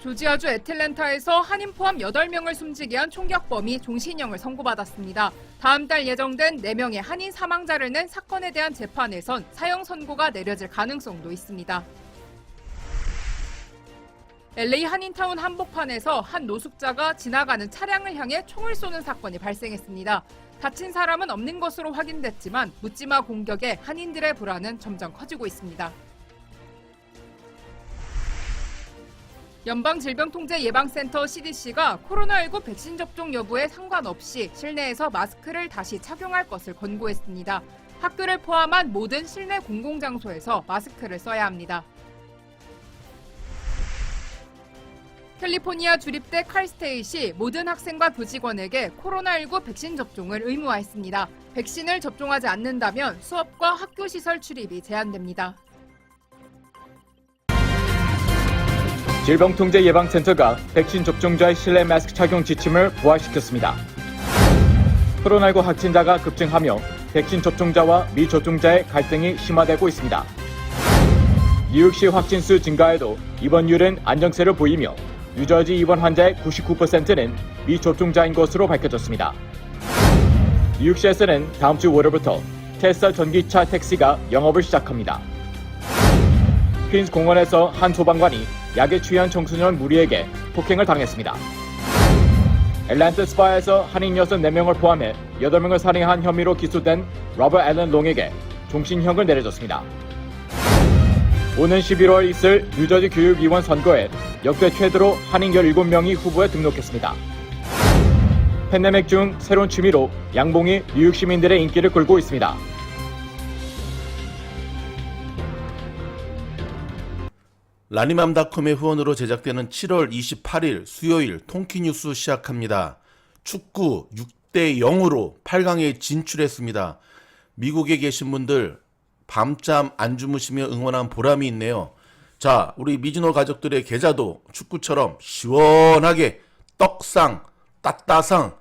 조지아주 애틀랜타에서 한인 포함 8명을 숨지게 한 총격범이 종신형을 선고받았습니다. 다음 달 예정된 4명의 한인 사망자를 낸 사건에 대한 재판에선 사형 선고가 내려질 가능성도 있습니다. LA 한인타운 한복판에서 한 노숙자가 지나가는 차량을 향해 총을 쏘는 사건이 발생했습니다. 다친 사람은 없는 것으로 확인됐지만 묻지마 공격에 한인들의 불안은 점점 커지고 있습니다. 연방질병통제예방센터 CDC가 코로나19 백신 접종 여부에 상관없이 실내에서 마스크를 다시 착용할 것을 권고했습니다. 학교를 포함한 모든 실내 공공장소에서 마스크를 써야 합니다. 캘리포니아 주립대 칼스테이시 모든 학생과 교직원에게 코로나19 백신 접종을 의무화했습니다. 백신을 접종하지 않는다면 수업과 학교 시설 출입이 제한됩니다. 질병통제예방센터가 백신 접종자의 실내 마스크 착용 지침을 부활시켰습니다. 코로나19 확진자가 급증하며 백신 접종자와 미접종자의 갈등이 심화되고 있습니다. 뉴욕시 확진수 증가에도 입원율은 안정세를 보이며 뉴저지 입원 환자의 99%는 미접종자인 것으로 밝혀졌습니다. 뉴욕시에서는 다음 주 월요일부터 테슬라 전기차 택시가 영업을 시작합니다. 퀸스 공원에서 한 소방관이 약에 취한 청소년 무리에게 폭행을 당했습니다. 애틀랜타 스파에서 한인 여성 4명을 포함해 8명을 살해한 혐의로 기소된 로버트 앨런 롱에게 종신형을 내려졌습니다. 오는 11월 있을 뉴저지 교육위원 선거에 역대 최대로 한인 17명이 후보에 등록했습니다. 팬데믹 중 새로운 취미로 양봉이 뉴욕 시민들의 인기를 끌고 있습니다. 라니맘닷컴의 후원으로 제작되는 7월 28일 수요일 통키뉴스 시작합니다. 축구 6대 0으로 8강에 진출했습니다. 미국에 계신 분들 밤잠 안 주무시며 응원한 보람이 있네요. 자, 우리 미즈노 가족들의 계좌도 축구처럼 시원하게 떡상, 따따상,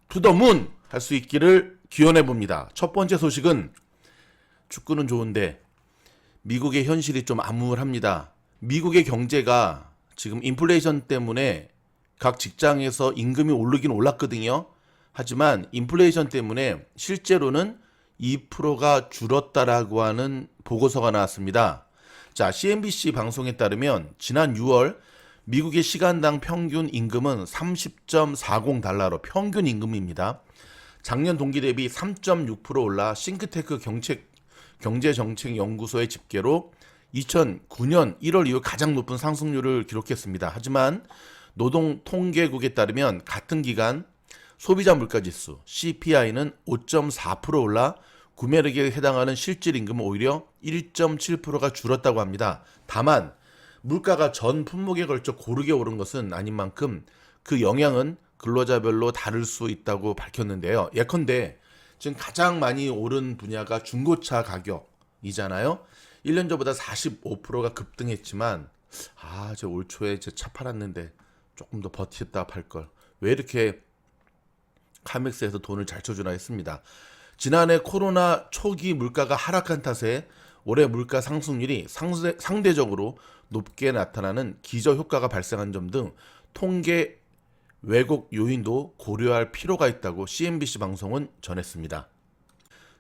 투더문 할 수 있기를 기원해 봅니다. 첫 번째 소식은 축구는 좋은데 미국의 현실이 좀 암울합니다. 미국의 경제가 지금 인플레이션 때문에 각 직장에서 임금이 오르긴 올랐거든요. 하지만 인플레이션 때문에 실제로는 2%가 줄었다라고 하는 보고서가 나왔습니다. 자, CNBC 방송에 따르면 지난 6월 미국의 시간당 평균 임금은 30.40달러로 평균 임금입니다. 작년 동기 대비 3.6% 올라 싱크테크 경제정책연구소의 집계로 2009년 1월 이후 가장 높은 상승률을 기록했습니다. 하지만 노동통계국에 따르면 같은 기간 소비자 물가지수 CPI는 5.4% 올라 구매력에 해당하는 실질임금은 오히려 1.7%가 줄었다고 합니다. 다만 물가가 전 품목에 걸쳐 고르게 오른 것은 아닌 만큼 그 영향은 근로자별로 다를 수 있다고 밝혔는데요. 예컨대 지금 가장 많이 오른 분야가 중고차 가격이잖아요. 1년 전보다 45%가 급등했지만 저 올 초에 제 차 팔았는데 조금 더 버티었다 팔걸. 왜 이렇게 카맥스에서 돈을 잘 쳐주나 했습니다. 지난해 코로나 초기 물가가 하락한 탓에 올해 물가 상승률이 상대적으로 높게 나타나는 기저효과가 발생한 점 등 통계 왜곡 요인도 고려할 필요가 있다고 CNBC 방송은 전했습니다.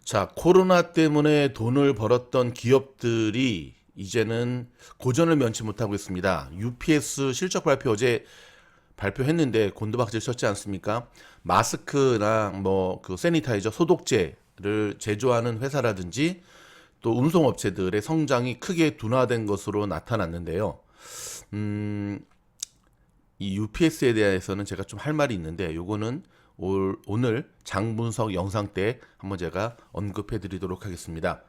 자, 코로나 때문에 돈을 벌었던 기업들이 이제는 고전을 면치 못하고 있습니다. UPS 실적 발표 어제 발표했는데 곤두박질 쳤지 않습니까? 마스크나 그 세니타이저, 소독제를 제조하는 회사라든지 또 운송업체들의 성장이 크게 둔화된 것으로 나타났는데요. 이 UPS에 대해서는 제가 좀 할 말이 있는데 요거는 오늘 장분석 영상 때 한번 제가 언급해 드리도록 하겠습니다.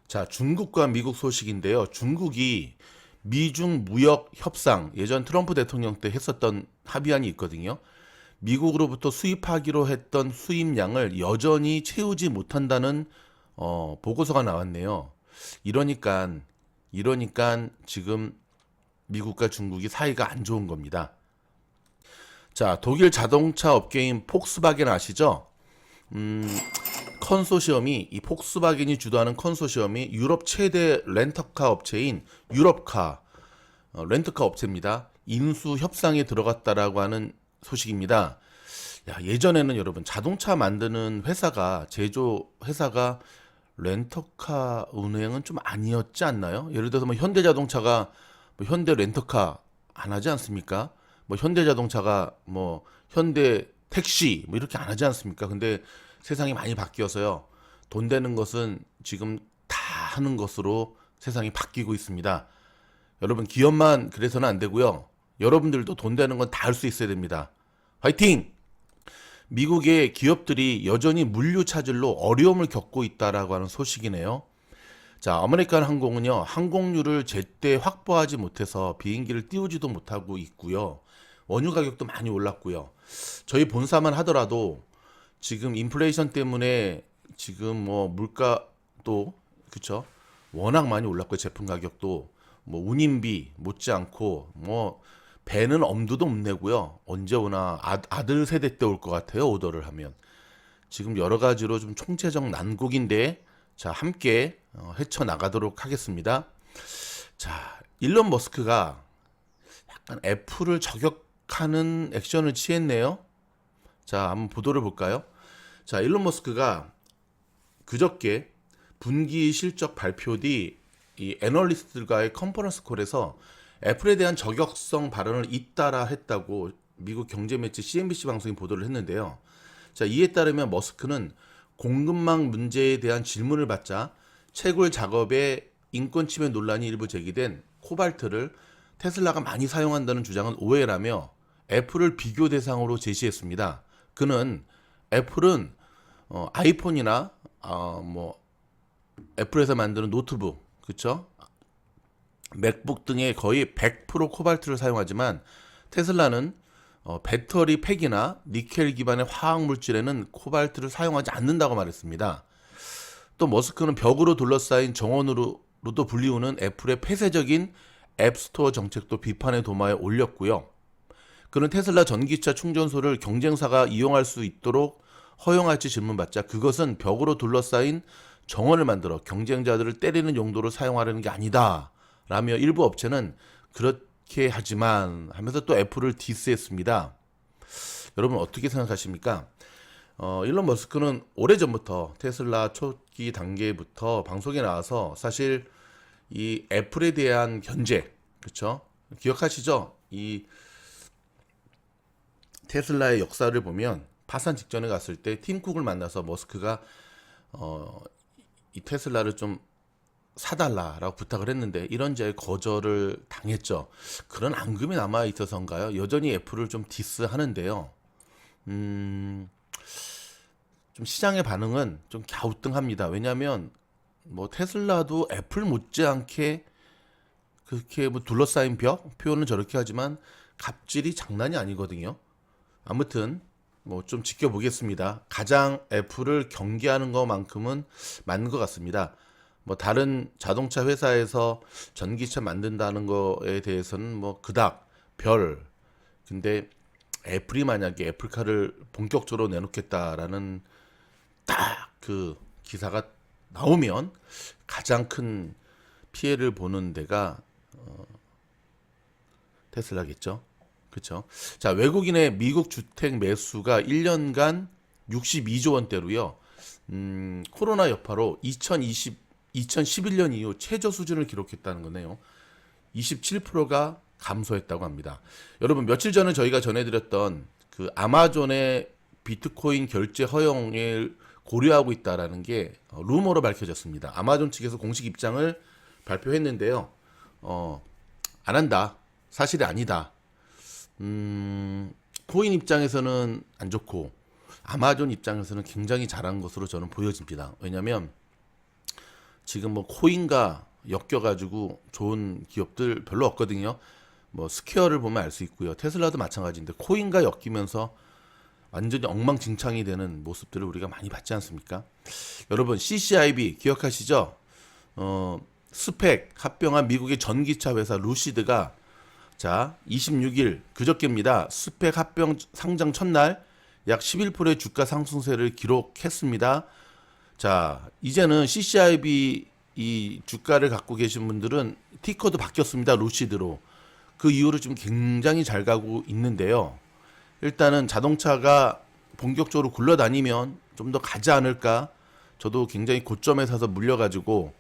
자, 중국과 미국 소식인데요. 중국이 미중 무역 협상, 예전 트럼프 대통령 때 했었던 합의안이 있거든요. 미국으로부터 수입하기로 했던 수입량을 여전히 채우지 못한다는 보고서가 나왔네요. 이러니까 지금 미국과 중국이 사이가 안 좋은 겁니다. 자, 독일 자동차 업계인 폭스바겐 아시죠? 컨소시엄이, 이 폭스바겐이 주도하는 컨소시엄이 유럽 최대 렌터카 업체인 유럽카 렌터카 업체입니다. 인수 협상에 들어갔다라고 하는 소식입니다. 야, 예전에는 여러분 자동차 만드는 회사가 제조 회사가 렌터카 운행은 좀 아니었지 않나요? 예를 들어서 뭐 현대자동차가 뭐 현대 렌터카 안 하지 않습니까? 뭐 현대자동차가 뭐 현대 택시 뭐 이렇게 안 하지 않습니까? 근데 세상이 많이 바뀌어서요. 돈 되는 것은 지금 다 하는 것으로 세상이 바뀌고 있습니다. 여러분 기업만 그래서는 안 되고요. 여러분들도 돈 되는 건 다 할 수 있어야 됩니다. 화이팅! 미국의 기업들이 여전히 물류 차질로 어려움을 겪고 있다라고 하는 소식이네요. 자, 아메리칸 항공은요, 항공료를 제때 확보하지 못해서 비행기를 띄우지도 못하고 있고요. 원유 가격도 많이 올랐고요. 저희 본사만 하더라도 지금 인플레이션 때문에 지금 뭐 물가도 그쵸? 워낙 많이 올랐고요. 제품 가격도 뭐 운임비 못지않고 뭐 배는 엄두도 못 내고요. 언제 오나 아들 세대 때 올 것 같아요. 오더를 하면. 지금 여러 가지로 좀 총체적 난국인데 자, 함께 헤쳐나가도록 하겠습니다. 자, 일론 머스크가 약간 애플을 저격하는 액션을 취했네요. 자, 한번 보도를 볼까요? 자, 일론 머스크가 그저께 분기 실적 발표 뒤 이 애널리스트들과의 컨퍼런스 콜에서 애플에 대한 저격성 발언을 잇따라 했다고 미국 경제 매체 CNBC 방송이 보도를 했는데요. 자, 이에 따르면 머스크는 공급망 문제에 대한 질문을 받자 채굴 작업에 인권 침해 논란이 일부 제기된 코발트를 테슬라가 많이 사용한다는 주장은 오해라며 애플을 비교 대상으로 제시했습니다. 그는 애플은 아이폰이나 뭐 애플에서 만드는 노트북, 그렇죠? 맥북 등에 거의 100% 코발트를 사용하지만 테슬라는 배터리 팩이나 니켈 기반의 화학 물질에는 코발트를 사용하지 않는다고 말했습니다. 또 머스크는 벽으로 둘러싸인 정원으로도 불리우는 애플의 폐쇄적인 앱스토어 정책도 비판의 도마에 올렸고요. 그는 테슬라 전기차 충전소를 경쟁사가 이용할 수 있도록 허용할지 질문받자 그것은 벽으로 둘러싸인 정원을 만들어 경쟁자들을 때리는 용도로 사용하려는 게 아니다 라며 일부 업체는 그렇게 하지만 하면서 또 애플을 디스했습니다. 여러분 어떻게 생각하십니까? 일론 머스크는 오래전부터 테슬라 초기 단계부터 방송에 나와서 사실 이 애플에 대한 견제, 그렇죠? 기억하시죠? 이 테슬라의 역사를 보면 파산 직전에 갔을 때 팀 쿡을 만나서 머스크가 이 테슬라를 좀 사달라라고 부탁을 했는데 이런저런 거절을 당했죠. 그런 앙금이 남아 있어서인가요? 여전히 애플을 좀 디스하는데요. 좀 시장의 반응은 좀 갸우뚱합니다. 왜냐하면 뭐 테슬라도 애플 못지않게 그렇게 뭐 둘러싸인 벽 표현은 저렇게 하지만 갑질이 장난이 아니거든요. 아무튼 뭐 좀 지켜보겠습니다. 가장 애플을 경계하는 것만큼은 맞는 것 같습니다. 뭐 다른 자동차 회사에서 전기차 만든다는 거에 대해서는 뭐 그닥 별. 근데 애플이 만약에 애플카를 본격적으로 내놓겠다라는 딱 그 기사가 나오면 가장 큰 피해를 보는 데가 테슬라겠죠. 그렇죠. 자, 외국인의 미국 주택 매수가 1년간 62조 원대로요. 코로나 여파로 2011년 이후 최저 수준을 기록했다는 거네요. 27%가 감소했다고 합니다. 여러분 며칠 전에 저희가 전해드렸던 그 아마존의 비트코인 결제 허용을 고려하고 있다라는 게 루머로 밝혀졌습니다. 아마존 측에서 공식 입장을 발표했는데요. 안 한다. 사실이 아니다. 코인 입장에서는 안 좋고 아마존 입장에서는 굉장히 잘한 것으로 저는 보여집니다. 왜냐하면 지금 뭐 코인과 엮여가지고 좋은 기업들 별로 없거든요. 뭐 스퀘어를 보면 알 수 있고요. 테슬라도 마찬가지인데 코인과 엮이면서 완전히 엉망진창이 되는 모습들을 우리가 많이 봤지 않습니까? 여러분 CCIB 기억하시죠? 스펙 합병한 미국의 전기차 회사 루시드가 자 26일 그저께입니다. 스펙 합병 상장 첫날 약 11%의 주가 상승세를 기록했습니다. 자 이제는 CCIB 이 주가를 갖고 계신 분들은 티커도 바뀌었습니다. 루시드로. 그 이후로 지금 굉장히 잘 가고 있는데요. 일단은 자동차가 본격적으로 굴러다니면 좀 더 가지 않을까. 저도 굉장히 고점에 사서 물려가지고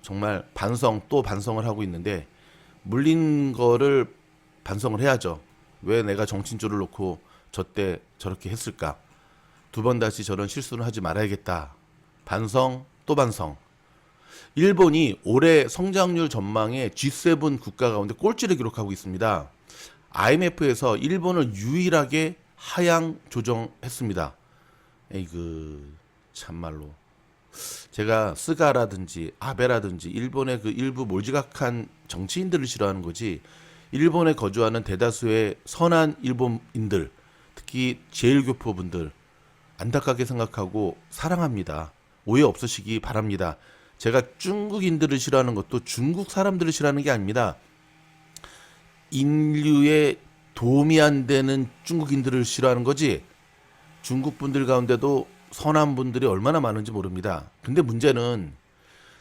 정말 반성 또 반성을 하고 있는데, 물린 거를 반성을 해야죠. 왜 내가 정친줄을 놓고 저때 저렇게 했을까. 두 번 다시 저런 실수는 하지 말아야겠다. 반성 또 반성. 일본이 올해 성장률 전망에 G7 국가 가운데 꼴찌를 기록하고 있습니다. IMF에서 일본을 유일하게 하향 조정했습니다. 에이그 참말로 제가 스가라든지 아베라든지 일본의 그 일부 몰지각한 정치인들을 싫어하는 거지, 일본에 거주하는 대다수의 선한 일본인들, 특히 제1교포분들 안타깝게 생각하고 사랑합니다. 오해 없으시기 바랍니다. 제가 중국인들을 싫어하는 것도 중국 사람들을 싫어하는 게 아닙니다. 인류에 도움이 안 되는 중국인들을 싫어하는 거지, 중국 분들 가운데도 선한 분들이 얼마나 많은지 모릅니다. 근데 문제는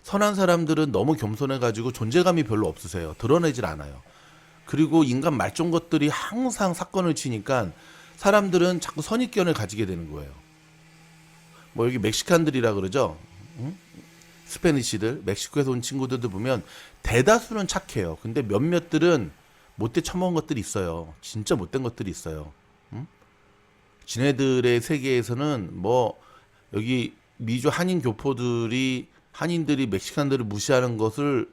선한 사람들은 너무 겸손해가지고 존재감이 별로 없으세요. 드러내질 않아요. 그리고 인간 말종 것들이 항상 사건을 치니까 사람들은 자꾸 선입견을 가지게 되는 거예요. 뭐 여기 멕시칸들이라 그러죠. 응? 스페니시들, 멕시코에서 온 친구들도 보면 대다수는 착해요. 근데 몇몇들은 못돼 처먹은 것들이 있어요. 진짜 못된 것들이 있어요. 응? 지네들의 세계에서는 뭐 여기 미주 한인 교포들이, 한인들이 멕시칸들을 무시하는 것을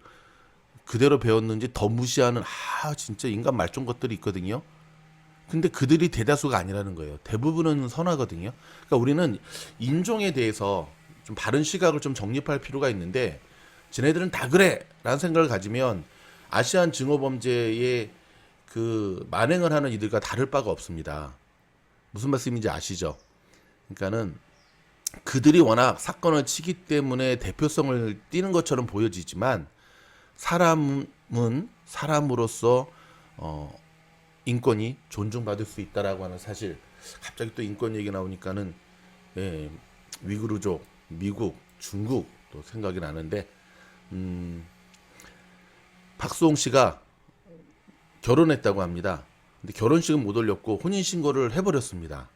그대로 배웠는지 더 무시하는 진짜 인간 말종 것들이 있거든요. 근데 그들이 대다수가 아니라는 거예요. 대부분은 선하거든요. 그러니까 우리는 인종에 대해서 좀 바른 시각을 좀 정립할 필요가 있는데, 쟤네들은 다 그래 라는 생각을 가지면 아시안 증오범죄의 그 만행을 하는 이들과 다를 바가 없습니다. 무슨 말씀인지 아시죠? 그러니까는 그들이 워낙 사건을 치기 때문에 대표성을 띠는 것처럼 보여지지만, 사람은 사람으로서 인권이 존중받을 수 있다라고 하는 사실. 갑자기 또 인권 얘기 나오니까는 위구르족, 미국, 중국 또 생각이 나는데, 박수홍 씨가 결혼했다고 합니다. 근데 결혼식은 못 올렸고 혼인신고를 해버렸습니다.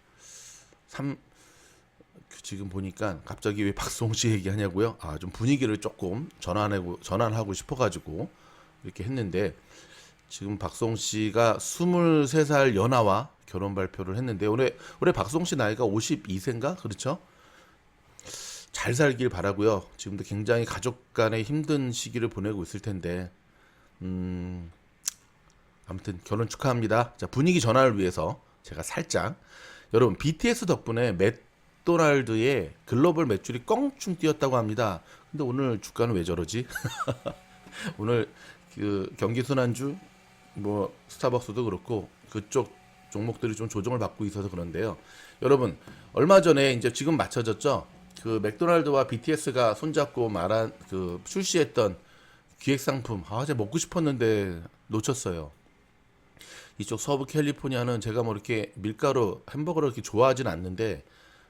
지금 보니까 갑자기 왜 박수홍 씨 얘기하냐고요? 좀 분위기를 조금 전환하고 싶어가지고 이렇게 했는데, 지금 박수홍 씨가 23살 연하와 결혼 발표를 했는데, 올해 박수홍 씨 나이가 52세인가? 그렇죠? 잘 살길 바라고요. 지금도 굉장히 가족 간의 힘든 시기를 보내고 있을 텐데, 아무튼 결혼 축하합니다. 자, 분위기 전환을 위해서 제가 살짝, 여러분 BTS 덕분에 맥도날드의 글로벌 매출이 껑충 뛰었다고 합니다. 근데 오늘 주가는 왜 저러지? 오늘 그 경기 순환주 뭐 스타벅스도 그렇고 그쪽 종목들이 좀 조정을 받고 있어서 그런데요. 여러분 얼마 전에 이제 지금 맞춰졌죠? 그 맥도날드와 BTS가 손잡고 출시했던 기획 상품, 제가 먹고 싶었는데 놓쳤어요. 이쪽 서부 캘리포니아는 제가 뭐 이렇게 밀가루 햄버거를 이렇게 좋아하진 않는데,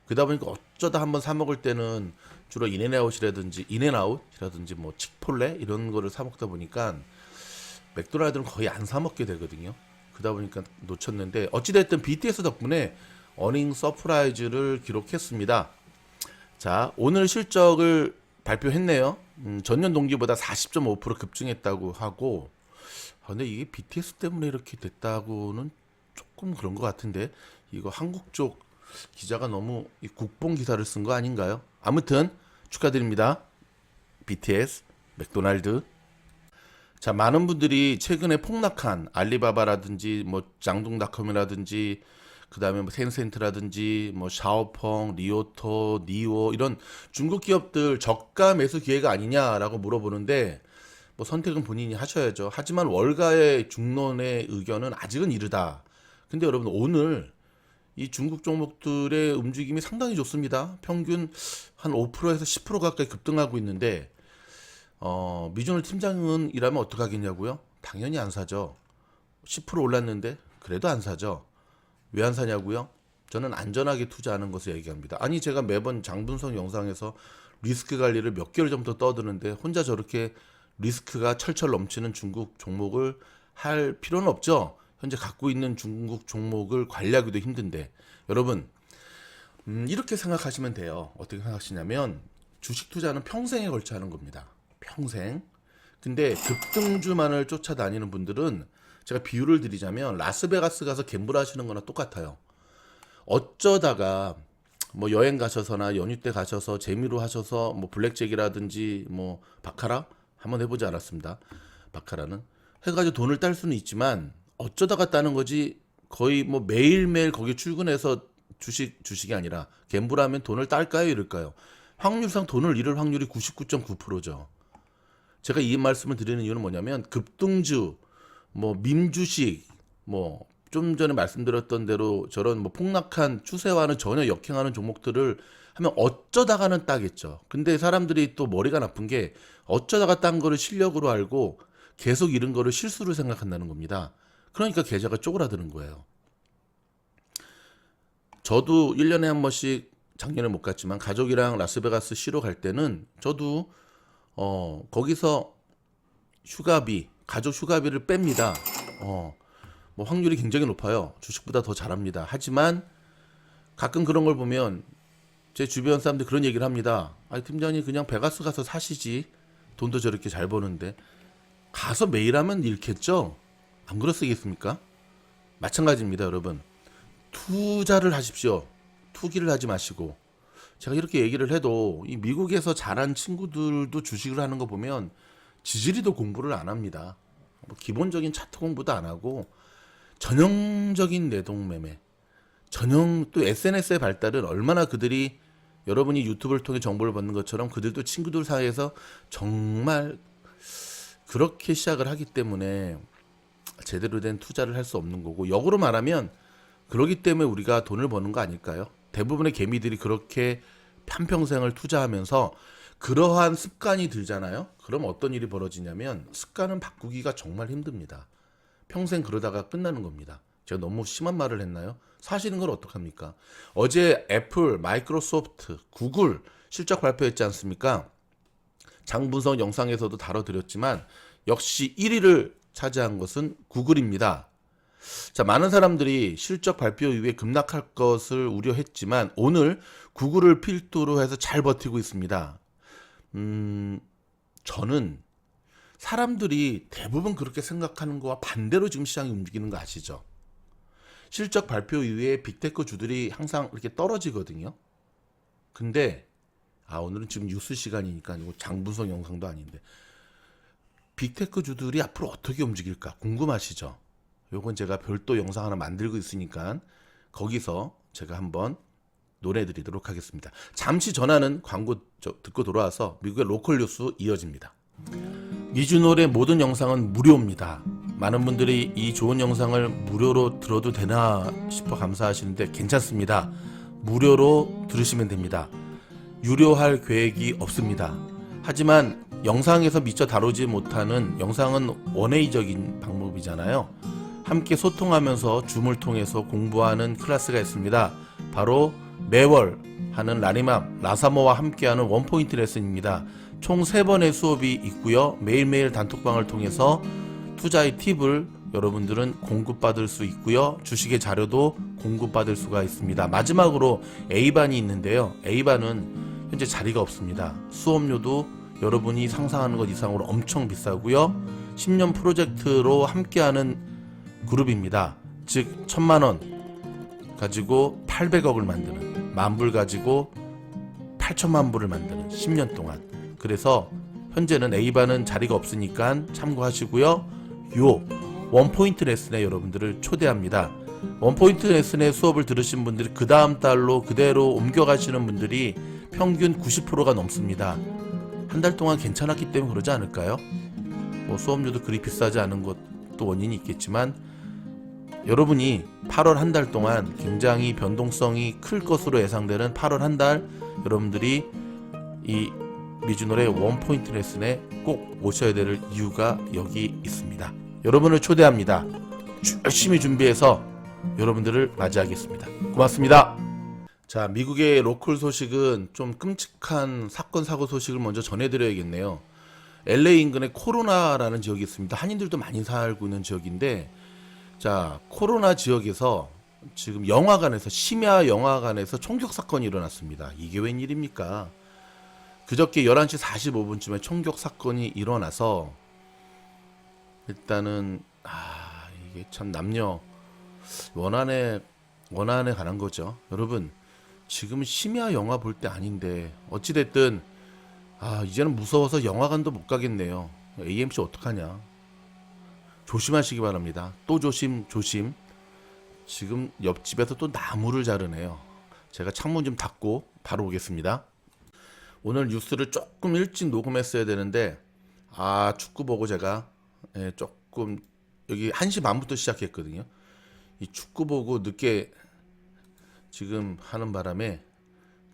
그러다 보니까 어쩌다 한번 사 먹을 때는 주로 인앤아웃이라든지 뭐 칙폴레 이런 거를 사 먹다 보니까 맥도날드는 거의 안 사 먹게 되거든요. 그러다 보니까 놓쳤는데, 어찌됐든 BTS 덕분에 어닝 서프라이즈를 기록했습니다. 자, 오늘 실적을 발표했네요. 전년 동기보다 40.5% 급증했다고 하고, 근데 이게 BTS 때문에 이렇게 됐다고는 조금 그런 것 같은데, 이거 한국 쪽 기자가 너무 국뽕 기사를 쓴 거 아닌가요? 아무튼 축하드립니다. BTS, 맥도날드. 자, 많은 분들이 최근에 폭락한 알리바바라든지 뭐 짱둥닷컴이라든지 그다음에 뭐 텐센트라든지 뭐 샤오펑, 리오토, 니오 이런 중국 기업들 저가 매수 기회가 아니냐라고 물어보는데, 뭐 선택은 본인이 하셔야죠. 하지만 월가의 중론의 의견은 아직은 이르다. 근데 여러분 오늘 이 중국 종목들의 움직임이 상당히 좋습니다. 평균 한 5%에서 10% 가까이 급등하고 있는데, 미존을 팀장은이라면 어떡하겠냐고요? 당연히 안 사죠. 10% 올랐는데 그래도 안 사죠. 왜 안 사냐고요? 저는 안전하게 투자하는 것을 얘기합니다. 아니 제가 매번 장분석 영상에서 리스크 관리를 몇 개월 전부터 떠드는데 혼자 저렇게 리스크가 철철 넘치는 중국 종목을 할 필요는 없죠. 현재 갖고 있는 중국 종목을 관리하기도 힘든데 여러분 이렇게 생각하시면 돼요. 어떻게 생각하시냐면 주식 투자는 평생에 걸쳐 하는 겁니다. 평생. 근데 급등주만을 쫓아다니는 분들은 제가 비유를 드리자면 라스베가스 가서 갬블 하시는 거나 똑같아요. 어쩌다가 뭐 여행 가셔서나 연휴 때 가셔서 재미로 하셔서 뭐 블랙잭이라든지 뭐 바카라 한번 해보지 않았습니다. 바카라는 해가지고 돈을 딸 수는 있지만 어쩌다가 따는 거지 거의 뭐 매일매일 거기 출근해서 주식이 아니라 갬블하면 돈을 딸까요 이럴까요? 확률상 돈을 잃을 확률이 99.9%죠. 제가 이 말씀을 드리는 이유는 뭐냐면 급등주, 뭐 밈주식, 뭐 좀 전에 말씀드렸던 대로 저런 뭐 폭락한 추세와는 전혀 역행하는 종목들을 하면 어쩌다가는 따겠죠. 근데 사람들이 또 머리가 나쁜 게 어쩌다가 딴 거를 실력으로 알고 계속 잃은 거를 실수로 생각한다는 겁니다. 그러니까 계좌가 쪼그라드는 거예요. 저도 1년에 한 번씩 작년에 못 갔지만 가족이랑 라스베가스 쉬러 갈 때는 저도 거기서 휴가비, 가족 휴가비를 뺍니다. 뭐 확률이 굉장히 높아요. 주식보다 더 잘합니다. 하지만 가끔 그런 걸 보면 제 주변 사람들이 그런 얘기를 합니다. 아니 팀장님 그냥 베가스 가서 사시지. 돈도 저렇게 잘 버는데. 가서 매일 하면 잃겠죠? 안 그렇겠습니까? 마찬가지입니다, 여러분. 투자를 하십시오. 투기를 하지 마시고. 제가 이렇게 얘기를 해도 이 미국에서 자란 친구들도 주식을 하는 거 보면 지지리도 공부를 안 합니다. 뭐 기본적인 차트 공부도 안 하고 전형적인 내동매매, 또 SNS의 발달은 얼마나 그들이 여러분이 유튜브를 통해 정보를 받는 것처럼 그들도 친구들 사이에서 정말 그렇게 시작을 하기 때문에 제대로 된 투자를 할 수 없는 거고 역으로 말하면 그러기 때문에 우리가 돈을 버는 거 아닐까요? 대부분의 개미들이 그렇게 한평생을 투자하면서 그러한 습관이 들잖아요. 그럼 어떤 일이 벌어지냐면 습관은 바꾸기가 정말 힘듭니다. 평생 그러다가 끝나는 겁니다. 제가 너무 심한 말을 했나요? 사실은 걸 어떡합니까? 어제 애플, 마이크로소프트, 구글 실적 발표했지 않습니까? 장분석 영상에서도 다뤄드렸지만 역시 1위를 차지한 것은 구글입니다. 자, 많은 사람들이 실적 발표 이후에 급락할 것을 우려했지만 오늘 구글을 필두로 해서 잘 버티고 있습니다. 저는 사람들이 대부분 그렇게 생각하는 거와 반대로 지금 시장이 움직이는 거 아시죠? 실적 발표 이후에 빅테크 주들이 항상 이렇게 떨어지거든요. 근데 오늘은 지금 뉴스 시간이니까 아니고 장분석 영상도 아닌데 빅테크 주들이 앞으로 어떻게 움직일까 궁금하시죠? 요건 제가 별도 영상 하나 만들고 있으니까 거기서 제가 한번 노래드리도록 하겠습니다. 잠시 전하는 광고 듣고 돌아와서 미국의 로컬 뉴스 이어집니다. 미주노래 모든 영상은 무료입니다. 많은 분들이 이 좋은 영상을 무료로 들어도 되나 싶어 감사하시는데 괜찮습니다. 무료로 들으시면 됩니다. 유료할 계획이 없습니다. 하지만 영상에서 미처 다루지 못하는 영상은 원웨이적인 방법이잖아요. 함께 소통하면서 줌을 통해서 공부하는 클래스가 있습니다. 바로 매월 하는 라니맘, 라사모와 함께하는 원포인트 레슨입니다. 총 3번의 수업이 있고요. 매일매일 단톡방을 통해서 투자의 팁을 여러분들은 공급받을 수 있고요. 주식의 자료도 공급받을 수가 있습니다. 마지막으로 A반이 있는데요. A반은 현재 자리가 없습니다. 수업료도 여러분이 상상하는 것 이상으로 엄청 비싸고요. 10년 프로젝트로 함께하는 그룹입니다. 즉 1000만원 가지고 800억을 만드는, 만불 가지고 8천만 불을 만드는 10년 동안. 그래서 현재는 A반은 자리가 없으니까 참고하시고요. 요 원포인트 레슨에 여러분들을 초대합니다. 원포인트 레슨의 수업을 들으신 분들이 그 다음 달로 그대로 옮겨가시는 분들이 평균 90%가 넘습니다. 한 달 동안 괜찮았기 때문에 그러지 않을까요? 뭐 수업료도 그리 비싸지 않은 것도 원인이 있겠지만 여러분이 8월 한 달 동안 굉장히 변동성이 클 것으로 예상되는 8월 한 달 여러분들이 이 미주노래 원포인트 레슨에 꼭 오셔야 될 이유가 여기 있습니다. 여러분을 초대합니다. 열심히 준비해서 여러분들을 맞이하겠습니다. 고맙습니다. 자, 미국의 로컬 소식은 좀 끔찍한 사건 사고 소식을 먼저 전해드려야겠네요. LA 인근에 코로나라는 지역이 있습니다. 한인들도 많이 살고 있는 지역인데, 자, 코로나 지역에서 지금 영화관에서, 심야 영화관에서 총격 사건이 일어났습니다. 이게 웬일입니까? 그저께 11시 45분쯤에 총격 사건이 일어나서 일단은 이게 참 남녀 원한에 관한 거죠. 여러분, 지금 심야 영화 볼 때 아닌데 어찌 됐든 이제는 무서워서 영화관도 못 가겠네요. AMC 어떡하냐. 조심하시기 바랍니다. 또 조심. 지금 옆집에서 또 나무를 자르네요. 제가 창문 좀 닫고 바로 오겠습니다. 오늘 뉴스를 조금 일찍 녹음했어야 되는데 축구 보고 제가 조금 여기 1시 반부터 시작했거든요. 이 축구 보고 늦게 지금 하는 바람에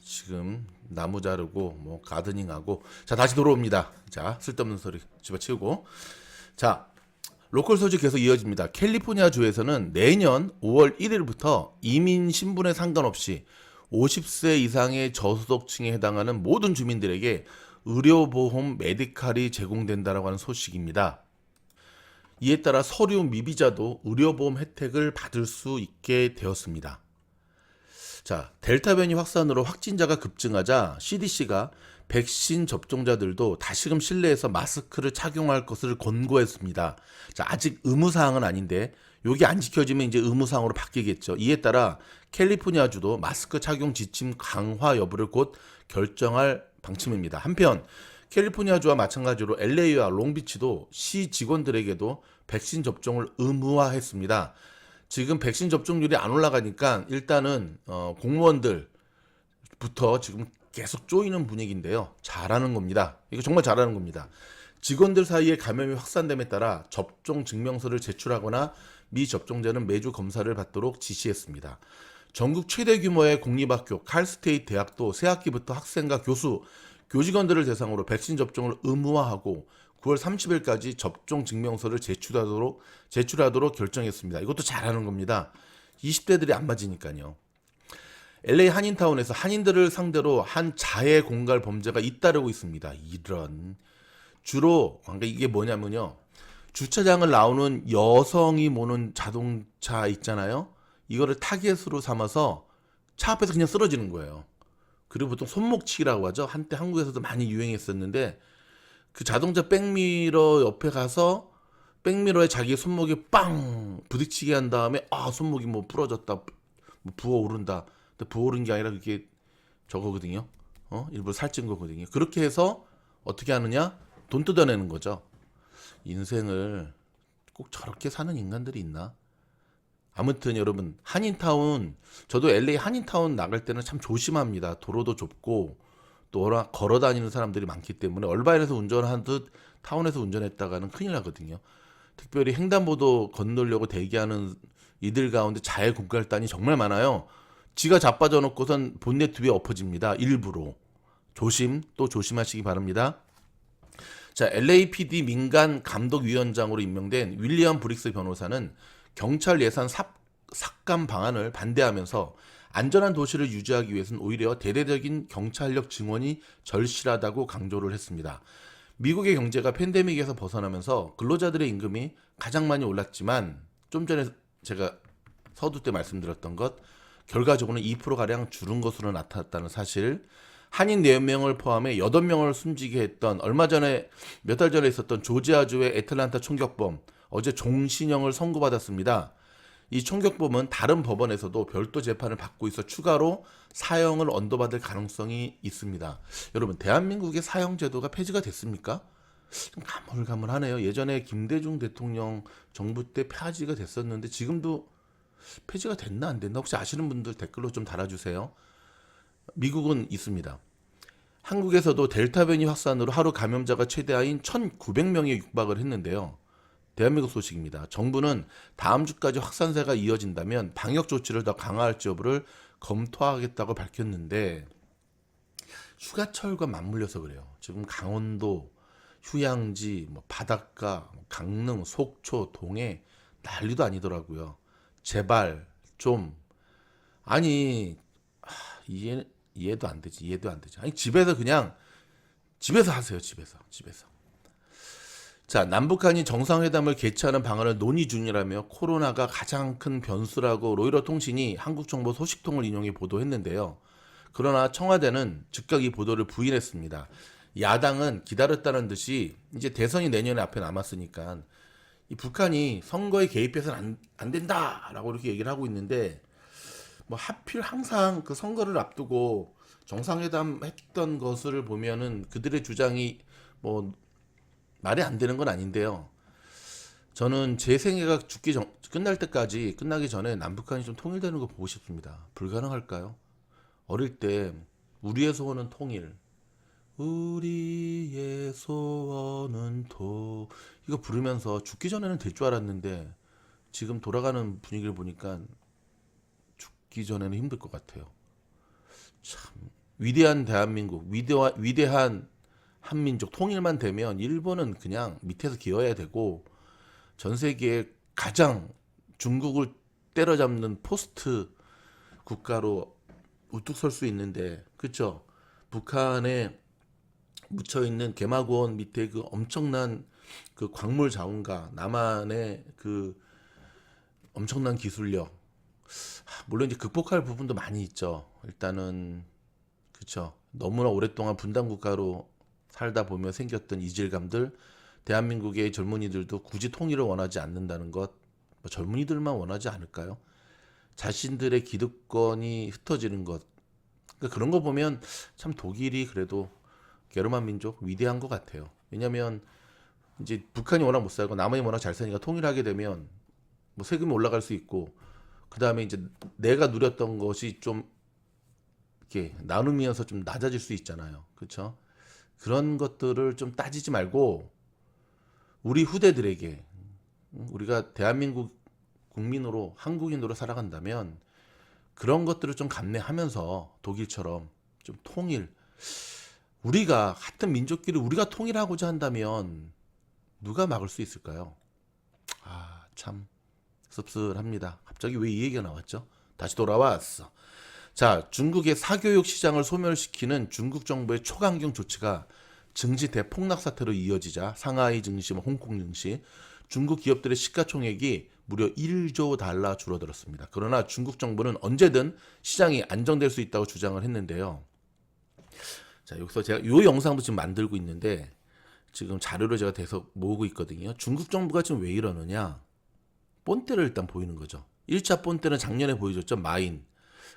지금 나무 자르고 뭐 가드닝하고, 자, 다시 돌아옵니다. 자, 쓸데없는 소리 집어치우고, 자, 로컬 소식 계속 이어집니다. 캘리포니아 주에서는 내년 5월 1일부터 이민 신분에 상관없이 50세 이상의 저소득층에 해당하는 모든 주민들에게 의료보험 메디칼이 제공된다라고 하는 소식입니다. 이에 따라 서류 미비자도 의료보험 혜택을 받을 수 있게 되었습니다. 자, 델타 변이 확산으로 확진자가 급증하자 CDC가 백신 접종자들도 다시금 실내에서 마스크를 착용할 것을 권고했습니다. 자, 아직 의무사항은 아닌데 여기 안 지켜지면 이제 의무사항으로 바뀌겠죠. 이에 따라 캘리포니아주도 마스크 착용 지침 강화 여부를 곧 결정할 방침입니다. 한편 캘리포니아주와 마찬가지로 LA와 롱비치도 시 직원들에게도 백신 접종을 의무화했습니다. 지금 백신 접종률이 안 올라가니까 일단은 공무원들부터 지금 계속 쪼이는 분위기인데요. 잘하는 겁니다. 이거 정말 잘하는 겁니다. 직원들 사이에 감염이 확산됨에 따라 접종 증명서를 제출하거나 미접종자는 매주 검사를 받도록 지시했습니다. 전국 최대 규모의 공립학교 칼스테이트 대학도 새학기부터 학생과 교수, 교직원들을 대상으로 백신 접종을 의무화하고 9월 30일까지 접종 증명서를 제출하도록 결정했습니다. 이것도 잘하는 겁니다. 20대들이 안 맞으니까요. LA 한인타운에서 한인들을 상대로 한 자해 공갈 범죄가 잇따르고 있습니다. 이런, 주로 그러니까 이게 뭐냐면요, 주차장을 나오는 여성이 모는 자동차 있잖아요. 이거를 타겟으로 삼아서 차 앞에서 그냥 쓰러지는 거예요. 그리고 보통 손목치기라고 하죠. 한때 한국에서도 많이 유행했었는데, 그 자동차 백미러 옆에 가서 백미러에 자기 손목에 빵 부딪히게 한 다음에 손목이 뭐 부러졌다, 뭐 부어오른다. 근데 부어오른 게 아니라 그게 저거거든요. 일부러 살찐 거거든요. 그렇게 해서 어떻게 하느냐? 돈 뜯어내는 거죠. 인생을 꼭 저렇게 사는 인간들이 있나? 아무튼 여러분, 한인타운, 저도 LA 한인타운 나갈 때는 참 조심합니다. 도로도 좁고 또 워낙 걸어 다니는 사람들이 많기 때문에 얼바인에서 운전하듯 타운에서 운전했다가는 큰일 나거든요. 특별히 횡단보도 건너려고 대기하는 이들 가운데 자해 공갈단이 정말 많아요. 지가 자빠져 놓고선 본네트 위에 엎어집니다. 일부러. 또 조심하시기 바랍니다. 자, LAPD 민간 감독위원장으로 임명된 윌리엄 브릭스 변호사는 경찰 예산 삭감 방안을 반대하면서 안전한 도시를 유지하기 위해서는 오히려 대대적인 경찰력 증원이 절실하다고 강조를 했습니다. 미국의 경제가 팬데믹에서 벗어나면서 근로자들의 임금이 가장 많이 올랐지만, 좀 전에 제가 서두 때 말씀드렸던 것, 결과적으로는 2%가량 줄은 것으로 나타났다는 사실, 한인 4명을 포함해 8명을 숨지게 했던 몇 달 전에 있었던 조지아주의 애틀란타 총격범, 어제 종신형을 선고받았습니다. 이 총격범은 다른 법원에서도 별도 재판을 받고 있어 추가로 사형을 언도받을 가능성이 있습니다. 여러분, 대한민국의 사형 제도가 폐지가 됐습니까? 좀 가물가물하네요. 예전에 김대중 대통령 정부 때 폐지가 됐었는데 지금도 폐지가 됐나 안 됐나 혹시 아시는 분들 댓글로 좀 달아주세요. 미국은 있습니다. 한국에서도 델타 변이 확산으로 하루 감염자가 최대하인 1,900명에 육박을 했는데요. 대한민국 소식입니다. 정부는 다음 주까지 확산세가 이어진다면 방역 조치를 더 강화할지 여부를 검토하겠다고 밝혔는데, 휴가철과 맞물려서 그래요. 지금 강원도, 휴양지, 바닷가, 강릉, 속초, 동해 난리도 아니더라고요. 제발 좀, 아니 이해도 안 되지. 아니 집에서 하세요. 집에서. 자, 남북한이 정상회담을 개최하는 방안을 논의 중이라며 코로나가 가장 큰 변수라고 로이터 통신이 한국정보 소식통을 인용해 보도했는데요. 그러나 청와대는 즉각 이 보도를 부인했습니다. 야당은 기다렸다는 듯이 이제 대선이 내년에 앞에 남았으니까 이 북한이 선거에 개입해서는 안 된다라고 이렇게 얘기를 하고 있는데 뭐 하필 항상 그 선거를 앞두고 정상회담 했던 것을 보면은 그들의 주장이 뭐 말이 안 되는 건 아닌데요. 저는 제 생애가 끝나기 전에 남북한이 좀 통일되는 거 보고 싶습니다. 불가능할까요? 어릴 때 우리의 소원은 통일. 우리의 소원은 이거 부르면서 죽기 전에는 될 줄 알았는데 지금 돌아가는 분위기를 보니까 죽기 전에는 힘들 것 같아요. 참 위대한 대한민국, 위대한 한민족 통일만 되면 일본은 그냥 밑에서 기어야 되고 전 세계에 가장 중국을 때려잡는 포스트 국가로 우뚝 설 수 있는데, 그쵸? 북한에 묻혀 있는 개마고원 밑에 그 엄청난 그 광물 자원과 남한의 그 엄청난 기술력, 물론 이제 극복할 부분도 많이 있죠. 일단은 그쵸? 너무나 오랫동안 분단 국가로 살다 보면 생겼던 이질감들, 대한민국의 젊은이들도 굳이 통일을 원하지 않는다는 것, 뭐 젊은이들만 원하지 않을까요? 자신들의 기득권이 흩어지는 것, 그러니까 그런 거 보면 참 독일이 그래도 게르만 민족 위대한 것 같아요. 왜냐하면 이제 북한이 워낙 못 살고 남한이 워낙 잘 사니까 통일하게 되면 뭐 세금이 올라갈 수 있고, 그 다음에 이제 내가 누렸던 것이 좀 이렇게 나누면서 좀 낮아질 수 있잖아요. 그렇죠? 그런 것들을 좀 따지지 말고 우리 후대들에게, 우리가 대한민국 국민으로 한국인으로 살아간다면 그런 것들을 좀 감내하면서 독일처럼 좀 통일, 우리가 같은 민족끼리 우리가 통일하고자 한다면 누가 막을 수 있을까요? 참 씁쓸합니다. 갑자기 왜 이 얘기가 나왔죠? 다시 돌아왔어. 자, 중국의 사교육 시장을 소멸시키는 중국 정부의 초강경 조치가 증시 대폭락 사태로 이어지자 상하이 증시, 홍콩 증시, 중국 기업들의 시가총액이 무려 1조 달러 줄어들었습니다. 그러나 중국 정부는 언제든 시장이 안정될 수 있다고 주장을 했는데요. 자, 여기서 제가 이 영상도 지금 만들고 있는데 지금 자료를 제가 계속 모으고 있거든요. 중국 정부가 지금 왜 이러느냐? 본때를 일단 보이는 거죠. 1차 본때는 작년에 보여줬죠. 마인.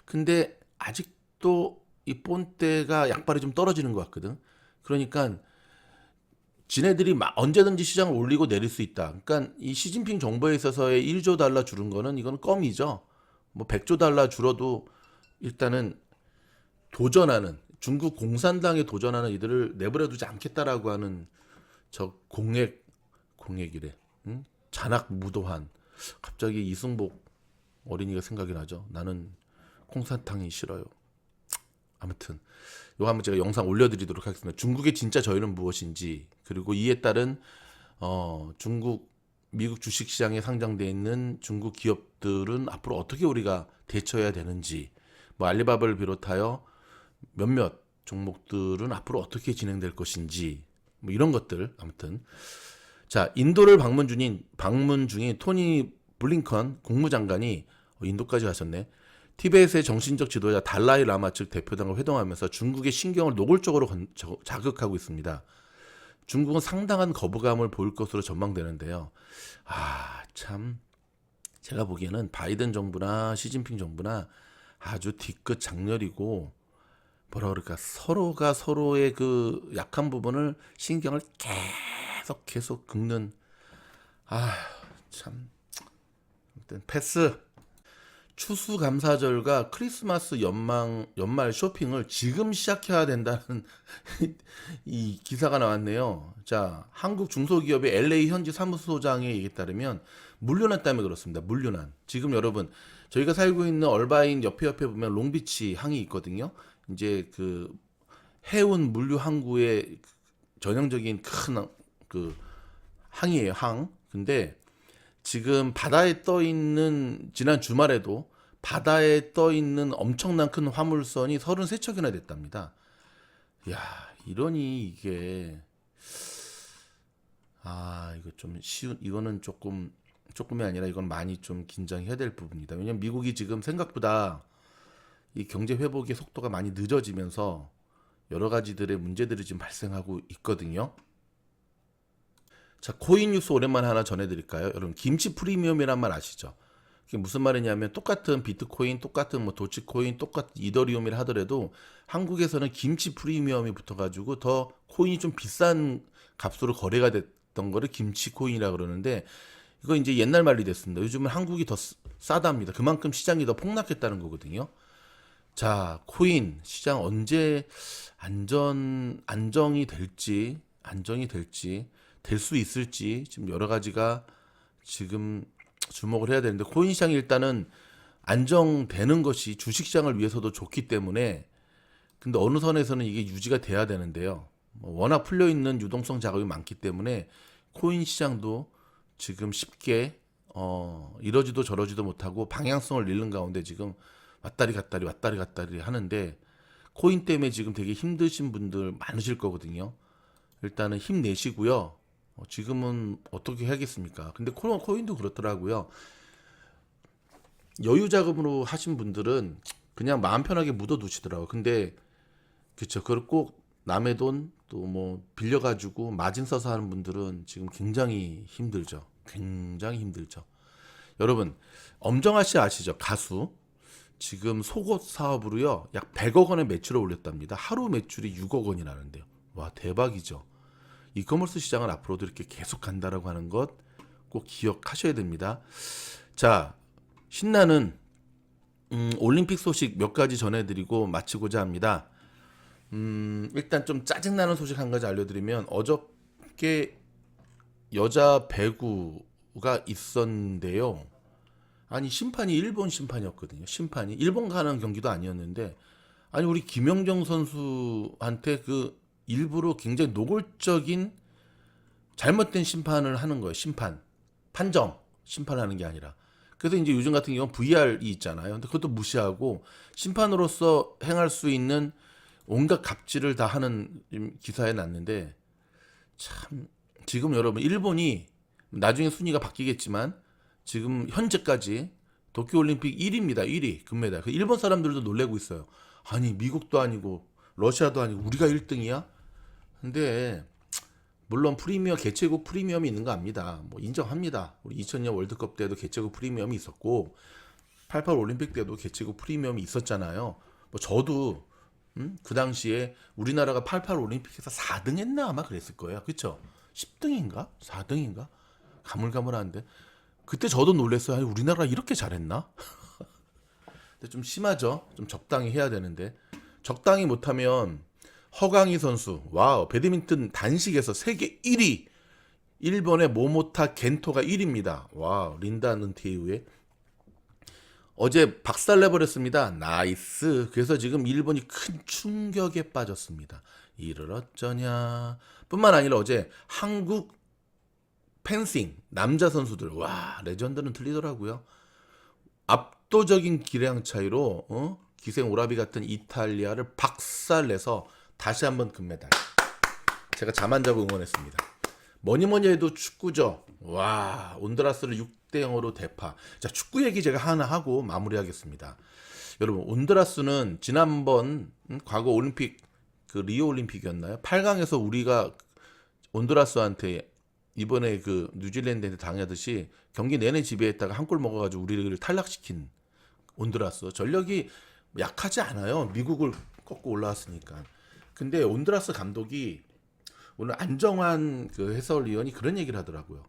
근데 아직도 이 본때가 약발이 좀 떨어지는 것 같거든. 그러니까 지네들이 언제든지 시장을 올리고 내릴 수 있다. 그러니까 이 시진핑 정부에 있어서의 1조 달러 줄은 거는 이건 껌이죠. 뭐 100조 달러 줄어도 일단은 도전하는, 중국 공산당에 도전하는 이들을 내버려두지 않겠다라고 하는 저 공액이래. 응? 잔악무도한. 갑자기 이승복 어린이가 생각이 나죠. 나는 콩사탕이 싫어요. 아무튼 이거 한번 제가 영상 올려드리도록 하겠습니다. 중국의 진짜 저희는 무엇인지, 그리고 이에 따른 미국 주식시장에 상장되어 있는 중국 기업들은 앞으로 어떻게 우리가 대처해야 되는지, 뭐 알리바바를 비롯하여 몇몇 종목들은 앞으로 어떻게 진행될 것인지, 뭐 이런 것들. 아무튼 자, 인도를 방문 중인 토니 블링컨 국무장관이 인도까지 가셨네. 티베트의 정신적 지도자 달라이 라마 측 대표단과 회동하면서 중국의 신경을 노골적으로 자극하고 있습니다. 중국은 상당한 거부감을 보일 것으로 전망되는데요. 참 제가 보기에는 바이든 정부나 시진핑 정부나 아주 뒤끝 장렬이고, 뭐라 그럴까, 서로가 서로의 그 약한 부분을 신경을 계속 긁는, 참, 아무튼 패스. 추수감사절과 크리스마스 연말 쇼핑을 지금 시작해야 된다는 이 기사가 나왔네요. 자, 한국 중소기업의 LA 현지 사무소장의 얘기에 따르면 물류난 때문에 그렇습니다. 물류난. 지금 여러분, 저희가 살고 있는 얼바인 옆에 보면 롱비치 항이 있거든요. 이제 그 해운 물류 항구의 전형적인 큰 그 항이에요, 항. 근데 지금 바다에 떠 있는, 지난 주말에도 바다에 떠 있는 엄청난 큰 화물선이 33척이나 됐답니다. 야, 이러니 이게 이거 좀 이거는 조금이 아니라 이건 많이 좀 긴장해야 될 부분이다. 왜냐면 미국이 지금 생각보다 이 경제 회복의 속도가 많이 늦어지면서 여러 가지들의 문제들이 지금 발생하고 있거든요. 자, 코인 뉴스 오랜만에 하나 전해드릴까요? 여러분, 김치 프리미엄이란 말 아시죠? 그게 무슨 말이냐면 똑같은 비트코인, 똑같은 뭐 도치코인, 똑같은 이더리움이라 하더라도 한국에서는 김치 프리미엄이 붙어가지고 더 코인이 좀 비싼 값으로 거래가 됐던 거를 김치 코인이라 그러는데 이거 이제 옛날 말이 됐습니다. 요즘은 한국이 더 싸답니다. 그만큼 시장이 더 폭락했다는 거거든요. 자, 코인 시장 언제 안정이 될지 될 수 있을지 지금 여러 가지가 지금 주목을 해야 되는데 코인 시장이 일단은 안정되는 것이 주식시장을 위해서도 좋기 때문에 근데 어느 선에서는 이게 유지가 돼야 되는데요. 워낙 풀려있는 유동성 작업이 많기 때문에 코인 시장도 지금 쉽게 이러지도 저러지도 못하고 방향성을 잃는 가운데 지금 왔다리 갔다리 하는데 코인 때문에 지금 되게 힘드신 분들 많으실 거거든요. 일단은 힘내시고요. 지금은 어떻게 해야겠습니까? 근데 코인도 그렇더라고요. 여유 자금으로 하신 분들은 그냥 마음 편하게 묻어두시더라고요. 근데 그쵸, 그걸 꼭 남의 돈 또 뭐 빌려가지고 마진 써서 하는 분들은 지금 굉장히 힘들죠. 여러분, 엄정화 씨 아시죠? 가수. 지금 속옷 사업으로요 약 100억 원의 매출을 올렸답니다. 하루 매출이 6억 원이라는데요. 와, 대박이죠. 이커머스 시장은 앞으로도 이렇게 계속 간다라고 하는 것 꼭 기억하셔야 됩니다. 자, 신나는 올림픽 소식 몇 가지 전해드리고 마치고자 합니다. 일단 좀 짜증나는 소식 한 가지 알려드리면 어저께 여자 배구가 있었는데요. 아니, 심판이 일본 심판이었거든요. 심판이 일본 가는 경기도 아니었는데 아니, 우리 김연경 선수한테 그 일부러 굉장히 노골적인 잘못된 심판을 하는 거예요. 심판하는 게 아니라. 그래서 이제 요즘 같은 경우는 VR이 있잖아요. 근데 그것도 무시하고 심판으로서 행할 수 있는 온갖 갑질을 다 하는 기사에 났는데 참 지금 여러분 일본이 나중에 순위가 바뀌겠지만 지금 현재까지 도쿄올림픽 1위입니다. 1위 금메달. 그 일본 사람들도 놀래고 있어요. 아니, 미국도 아니고 러시아도 아니고 우리가 1등이야? 근데 물론 개최국 프리미엄이 있는 거 압니다. 뭐 인정합니다. 우리 2000년 월드컵 때도 개최국 프리미엄이 있었고 88 올림픽 때도 개최국 프리미엄이 있었잖아요. 뭐 저도 그 당시에 우리나라가 88 올림픽에서 4등 했나 아마 그랬을 거예요. 그렇죠? 10등인가? 4등인가? 가물가물한데 그때 저도 놀랐어요. 아니, 우리나라가 이렇게 잘했나? 근데 좀 심하죠. 좀 적당히 해야 되는데 적당히 못하면 허강희 선수, 와우, 배드민턴 단식에서 세계 1위, 일본의 모모타 겐토가 1위입니다. 와우, 린다 는티에우에 어제 박살내버렸습니다. 나이스. 그래서 지금 일본이 큰 충격에 빠졌습니다. 이를 어쩌냐. 뿐만 아니라 어제 한국 펜싱 남자 선수들, 와, 레전드는 틀리더라고요. 압도적인 기량 차이로 기생 오라비 같은 이탈리아를 박살내서 다시 한번 금메달. 제가 잠 안 자고 응원했습니다. 뭐니 해도 축구죠. 와, 온두라스를 6대0으로 대파. 자, 축구 얘기 제가 하나 하고 마무리하겠습니다. 여러분, 온두라스는 지난번 과거 올림픽 그 리오 올림픽이었나요? 8강에서 우리가 온두라스한테 이번에 그 뉴질랜드한테 당하듯이 경기 내내 지배했다가 한 골 먹어가지고 우리를 탈락시킨 온두라스. 전력이 약하지 않아요. 미국을 꺾고 올라왔으니까. 근데 온두라스 감독이 오늘 안정환 그 해설위원이 그런 얘기를 하더라고요.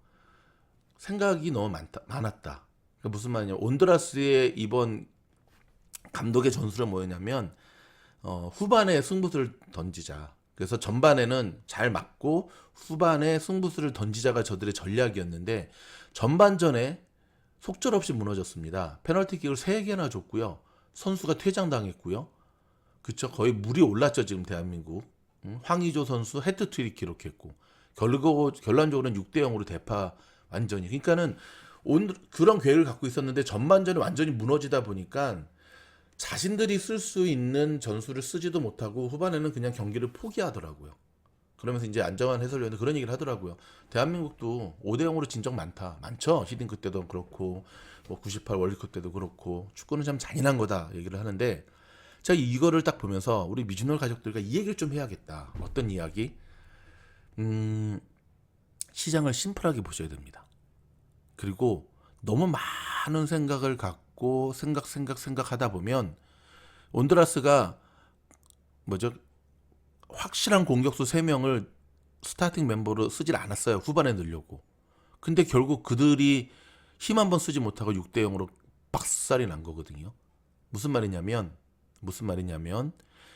생각이 너무 많았다. 그러니까 무슨 말이냐면 온두라스의 이번 감독의 전술은 뭐였냐면 후반에 승부수를 던지자. 그래서 전반에는 잘 맞고 후반에 승부수를 던지자가 저들의 전략이었는데 전반전에 속절없이 무너졌습니다. 페널티킥을 3개나 줬고요. 선수가 퇴장당했고요. 그쵸? 거의 물이 올랐죠, 지금 대한민국. 황의조 선수 해트트릭 기록했고 결론적으로는 6대0으로 대파 완전히. 그러니까는 그런 계획을 갖고 있었는데 전반전에 완전히 무너지다 보니까 자신들이 쓸 수 있는 전술을 쓰지도 못하고 후반에는 그냥 경기를 포기하더라고요. 그러면서 이제 안정환 해설위원도 그런 얘기를 하더라고요. 대한민국도 5대0으로 진 적 많죠. 히딩크 때도 그렇고 뭐 98 월드컵 때도 그렇고 축구는 참 잔인한 거다 얘기를 하는데, 제가 이거를 딱 보면서 우리 미주널 가족들과 이 얘기를 좀 해야겠다. 어떤 이야기? 시장을 심플하게 보셔야 됩니다. 그리고 너무 많은 생각을 갖고 생각하다 보면 온두라스가 확실한 공격수 3명을 스타팅 멤버로 쓰질 않았어요. 후반에 넣으려고. 근데 결국 그들이 힘 한번 쓰지 못하고 6대0으로 박살이 난 거거든요. 무슨 말이냐면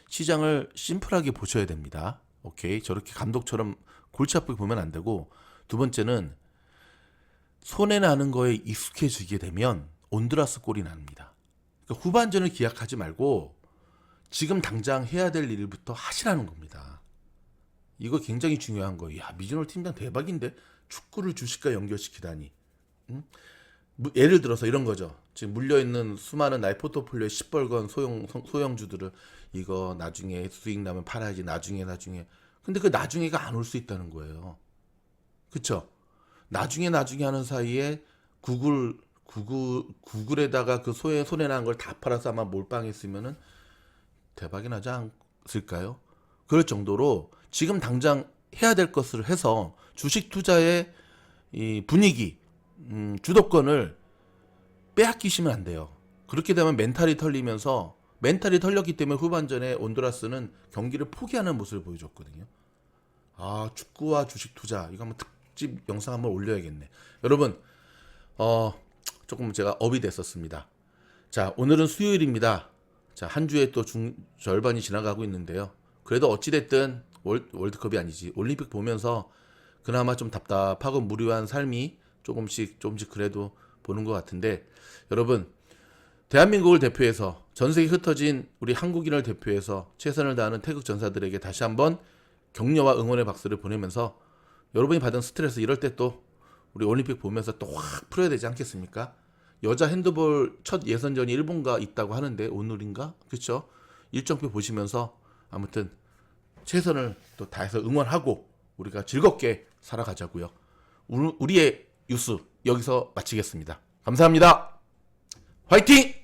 시장을 심플하게 보셔야 됩니다. 오케이. 저렇게 감독처럼 골치 아프게 보면 안 되고, 두 번째는 손해 나는 거에 익숙해지게 되면 온두라스 꼴이 납니다. 그러니까 후반전을 기약하지 말고 지금 당장 해야 될 일부터 하시라는 겁니다. 이거 굉장히 중요한 거예요. 야, 미주널 팀장 대박인데 축구를 주식과 연결시키다니. 응? 예를 들어서 이런 거죠. 지금 물려있는 수많은 나의 포트폴리오의 시뻘건 소형주들을 이거 나중에 수익 나면 팔아야지, 나중에. 근데 그 나중에가 안 올 수 있다는 거예요. 그쵸? 나중에 하는 사이에 구글에다가 그 손해 난 걸 다 팔아서 아마 몰빵했으면은 대박이 나지 않을까요? 그럴 정도로 지금 당장 해야 될 것을 해서 주식 투자의 이 분위기, 주도권을 빼앗기시면 안 돼요. 그렇게 되면 멘탈이 털렸기 때문에 후반전에 온두라스는 경기를 포기하는 모습을 보여줬거든요. 아, 축구와 주식 투자 이거 한번 특집 영상 한번 올려야겠네. 여러분, 조금 제가 업이 됐었습니다. 자, 오늘은 수요일입니다. 자, 한 주에 또 절반이 지나가고 있는데요. 그래도 어찌됐든 월드컵이 아니지, 올림픽 보면서 그나마 좀 답답하고 무료한 삶이 조금씩 그래도 보는 것 같은데, 여러분, 대한민국을 대표해서 전 세계 흩어진 우리 한국인을 대표해서 최선을 다하는 태극 전사들에게 다시 한번 격려와 응원의 박수를 보내면서, 여러분이 받은 스트레스 이럴 때 또 우리 올림픽 보면서 또 확 풀어야 되지 않겠습니까? 여자 핸드볼 첫 예선전이 일본과 있다고 하는데 오늘인가? 그렇죠? 일정표 보시면서 아무튼 최선을 또 다해서 응원하고 우리가 즐겁게 살아가자고요. 우리의 뉴스 여기서 마치겠습니다. 감사합니다. 화이팅!